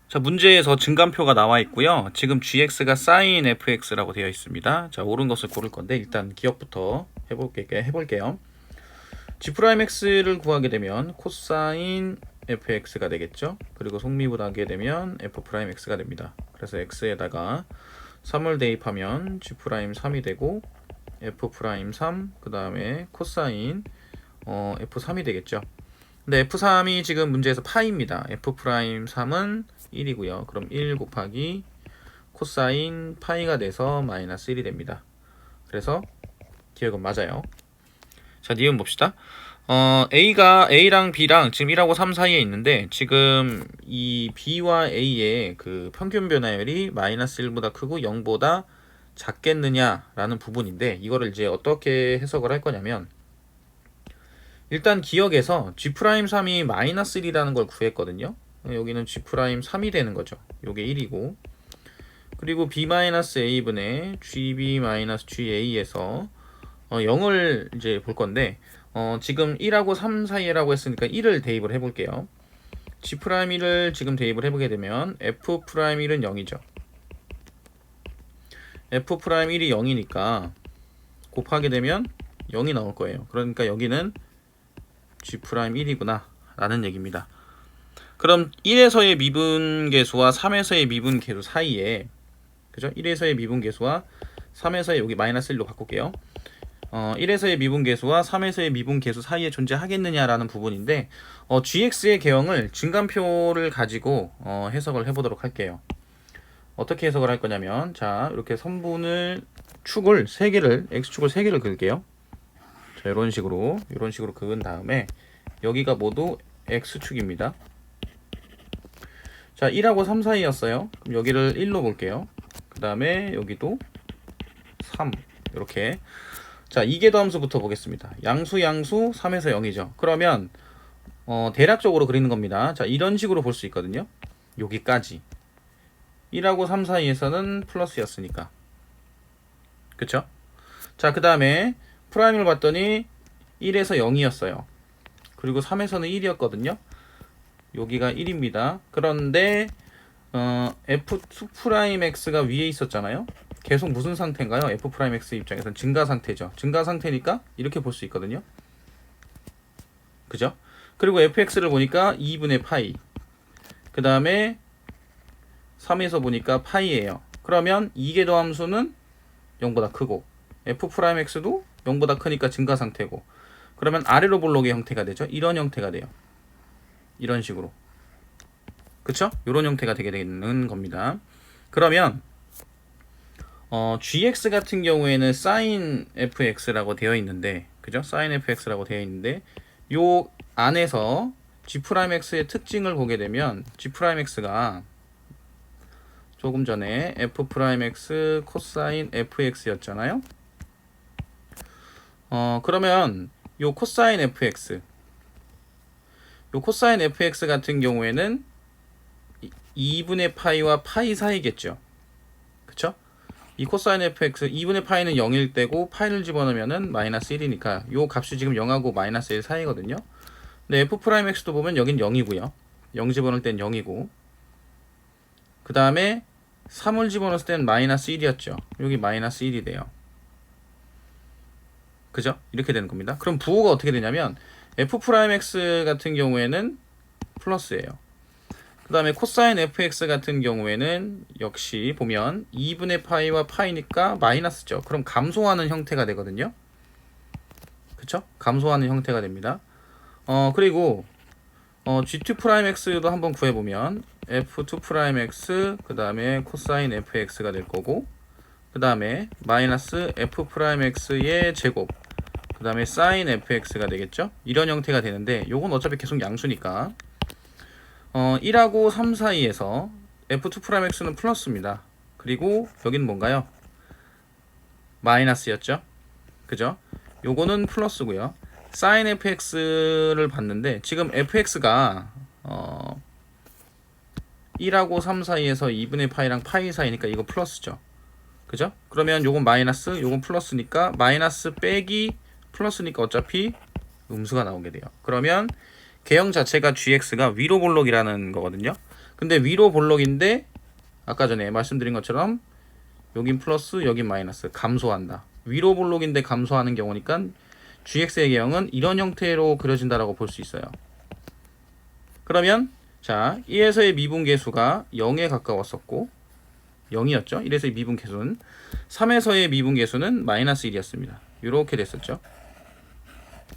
자, 문제에서 증감표가 나와 있고요. 지금 gx가 sin fx라고 되어 있습니다. 자, 옳은 것을 고를 건데 일단 기억부터 해볼게요. g'x를 구하게 되면 코사인 fx가 되겠죠. 그리고 속미분 하게 되면 f'x가 됩니다. 그래서 x에다가 3을 대입하면 g'3이 되고 f'3 그 다음에 코사인 f3이 되겠죠. 근데 f3이 지금 문제에서 파이입니다. f'3은 1이고요. 그럼 1 곱하기 코사인 파이가 돼서 마이너스 1이 됩니다. 그래서 기억은 맞아요. 자, 니은 봅시다. A랑 B랑 지금 1하고 3 사이에 있는데 지금 이 B와 A의 그 평균 변화율이 마이너스 1보다 크고 0보다 작겠느냐라는 부분인데 이거를 이제 어떻게 해석을 할 거냐면 일단 기억에서 G'3이 마이너스 1이라는 걸 구했거든요. 여기는 G'3이 되는 거죠. 요게 1이고 그리고 B-A분의 GB-GA에서 0을 이제 볼 건데 지금 1하고 3 사이라고 했으니까 1을 대입을 해볼게요. G'1을 지금 대입을 해보게 되면 F'1은 0이죠. F'1이 0이니까 곱하게 되면 0이 나올 거예요. 그러니까 여기는 G'1이구나 라는 얘기입니다. 그럼 1에서의 미분계수와 3에서의 미분계수 사이에 그죠? 1에서의 미분계수와 3에서의 여기 마이너스 1로 바꿀게요. 1에서의 미분계수와 3에서의 미분계수 사이에 존재하겠느냐라는 부분인데 gx의 개형을 증감표를 가지고 해석을 해보도록 할게요. 어떻게 해석을 할 거냐면 자 이렇게 선분을 축을 3개를 x축을 3개를 그을게요. 자 이런 식으로 그은 다음에 여기가 모두 x축입니다. 자 1하고 3 사이였어요. 그럼 여기를 1로 볼게요. 그 다음에 여기도 3 이렇게 자 이계도함수부터 보겠습니다. 양수 3에서 0이죠. 그러면 대략적으로 그리는 겁니다. 자 이런 식으로 볼 수 있거든요. 여기까지 1하고 3 사이에서는 플러스였으니까 그쵸? 자 그 다음에 프라임을 봤더니 1에서 0이었어요. 그리고 3에서는 1이었거든요. 여기가 1입니다. 그런데 f'(x)가 위에 있었잖아요. 계속 무슨 상태인가요? f'(x) 입장에서는 증가 상태죠. 증가 상태니까 이렇게 볼 수 있거든요. 그죠? 그리고 fx를 보니까 2분의 파이. 그 다음에 3에서 보니까 파이예요. 그러면 이계도 함수는 0보다 크고 f'x도 0보다 크니까 증가 상태고 그러면 아래로 볼록의 형태가 되죠. 이런 형태가 돼요. 이런 식으로. 그쵸? 이런 형태가 되게 되는 겁니다. 그러면 gx 같은 경우에는 sin fx라고 되어 있는데 그죠? sin fx라고 되어 있는데 요 안에서 g'x의 특징을 보게 되면 g'x가 조금 전에 f'x 코사인 fx였잖아요. 그러면 요 코사인 fx 같은 경우에는 2분의 파이와 파이 사이겠죠. 그쵸? 이 코사인 fx 2분의 파이는 0일 때고 파이를 집어넣으면은 마이너스 1이니까 요 값이 지금 0하고 마이너스 1 사이거든요. 근데 f'x도 보면 여긴 0이고요. 0 집어넣을 땐 0이고 그 다음에 3을 집어넣을 땐 마이너스 1이었죠. 여기 마이너스 1이 돼요. 그죠? 이렇게 되는 겁니다. 그럼 부호가 어떻게 되냐면 f'x 같은 경우에는 플러스예요. 그 다음에 코사인 fx 같은 경우에는 역시 보면 2분의 파이와 파이니까 마이너스죠. 그럼 감소하는 형태가 되거든요. 그쵸? 감소하는 형태가 됩니다. 그리고 g2'x도 한번 구해보면 f2'x 그 다음에 코사인 fx가 될 거고 그 다음에 마이너스 f'x의 제곱 그 다음에 sin fx가 되겠죠. 이런 형태가 되는데 요건 어차피 계속 양수니까 1하고 3 사이에서 f2'x는 플러스입니다. 그리고 여기는 뭔가요? 마이너스였죠. 그죠? 요거는 플러스고요. sin fx를 봤는데 지금 fx가 1하고 3 사이에서 2분의 파이랑 파이 사이니까 이거 플러스죠. 그죠? 그러면 요건 마이너스, 요건 플러스니까 마이너스 빼기 플러스니까 어차피 음수가 나오게 돼요. 그러면 개형 자체가 gx가 위로 볼록이라는 거거든요. 근데 위로 볼록인데 아까 전에 말씀드린 것처럼 여긴 플러스 여긴 마이너스 감소한다. 위로 볼록인데 감소하는 경우니까 gx의 개형은 이런 형태로 그려진다라고 볼 수 있어요. 그러면 자 1에서의 미분계수가 0에 가까웠었고 0이었죠. 1에서의 미분계수는 3에서의 미분계수는 마이너스 1이었습니다. 이렇게 됐었죠.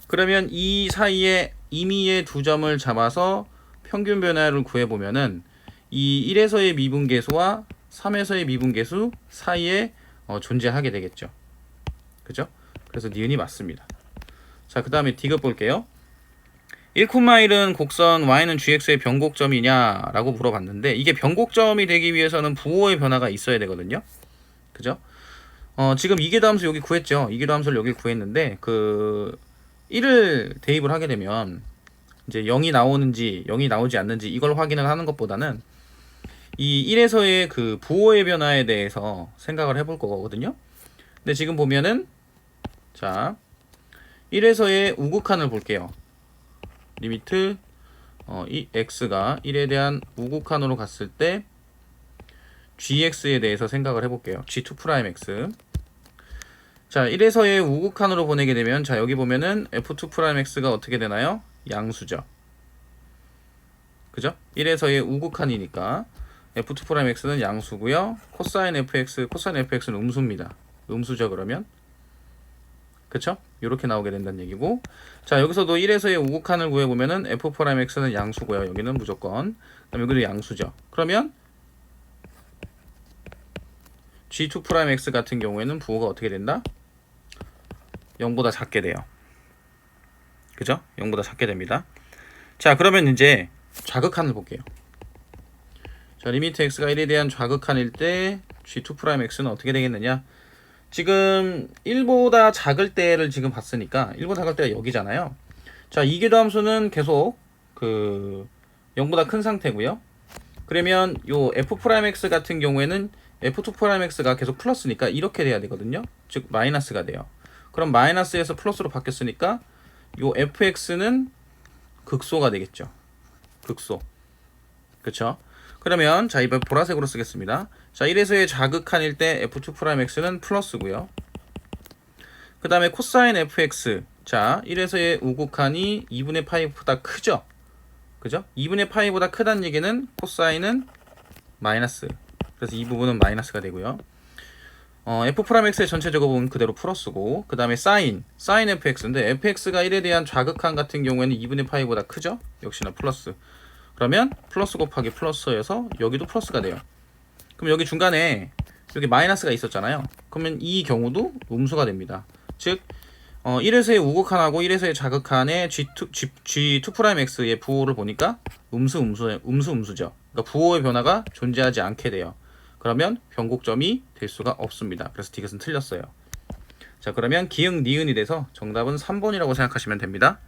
그러면 이 사이에 임의의 두 점을 잡아서 평균 변화를 구해보면은 이 1에서의 미분계수와 3에서의 미분계수 사이에 존재하게 되겠죠. 그죠? 그래서 니은이 맞습니다. 자, 그 다음에 디귿 볼게요. 1,1은 곡선 y는 gx의 변곡점이냐 라고 물어봤는데 이게 변곡점이 되기 위해서는 부호의 변화가 있어야 되거든요. 그죠? 지금 이계도함수 여기 구했죠. 이계도함수를 여기 구했는데 그 1을 대입을 하게 되면 이제 0이 나오는지 0이 나오지 않는지 이걸 확인을 하는 것보다는 이 1에서의 그 부호의 변화에 대해서 생각을 해볼 거거든요. 근데 지금 보면은 자 1에서의 우극한을 볼게요. 리미트 이 x가 1에 대한 우극한으로 갔을 때 gx에 대해서 생각을 해볼게요. g2'x 자 1에서의 우극한으로 보내게 되면 자 여기 보면은 f2'x가 어떻게 되나요? 양수죠. 그죠? 1에서의 우극한이니까 f2'x는 양수고요. 코사인 fx는 음수입니다. 음수죠 그러면. 그쵸? 이렇게 나오게 된다는 얘기고 자 여기서도 1에서의 우극한을 구해보면은 f'x는 양수고요. 여기는 무조건 그럼 여기도 양수죠. 그러면 g2'x 같은 경우에는 부호가 어떻게 된다? 0보다 작게 돼요. 그죠? 0보다 작게 됩니다. 자 그러면 이제 좌극한을 볼게요. 자 리미트 x가 1에 대한 좌극한일 때 g2'x는 어떻게 되겠느냐? 지금 1보다 작을 때를 지금 봤으니까 1보다 작을 때가 여기잖아요. 자 이계도 함수는 계속 그 0보다 큰 상태고요. 그러면 요 f'x 같은 경우에는 f2'x가 계속 플러스니까 이렇게 돼야 되거든요. 즉 마이너스가 돼요. 그럼 마이너스에서 플러스로 바뀌었으니까 요 fx는 극소가 되겠죠. 극소. 그쵸? 그러면 자 이번 보라색으로 쓰겠습니다. 자 1에서의 좌극한일 때 f2'x는 플러스고요. 그 다음에 코사인 fx 자 1에서의 우극한이 2분의 파이보다 크죠. 그죠? 2분의 파이보다 크다는 얘기는 코사인은 마이너스. 그래서 이 부분은 마이너스가 되고요. f'x의 전체적으로 보면 그대로 플러스고 그 다음에 사인 fx인데 fx가 1에 대한 좌극한 같은 경우에는 2분의 파이보다 크죠. 역시나 플러스. 그러면 플러스 곱하기 플러스여서 여기도 플러스가 돼요. 그럼 여기 중간에 여기 마이너스가 있었잖아요. 그러면 이 경우도 음수가 됩니다. 즉 1에서의 우극한하고 1에서의 좌극한의 g2'x의 부호를 보니까 음수죠. 그러니까 부호의 변화가 존재하지 않게 돼요. 그러면 변곡점이 될 수가 없습니다. 그래서 디귿은 틀렸어요. 자 그러면 기역 니은이 돼서 정답은 3번이라고 생각하시면 됩니다.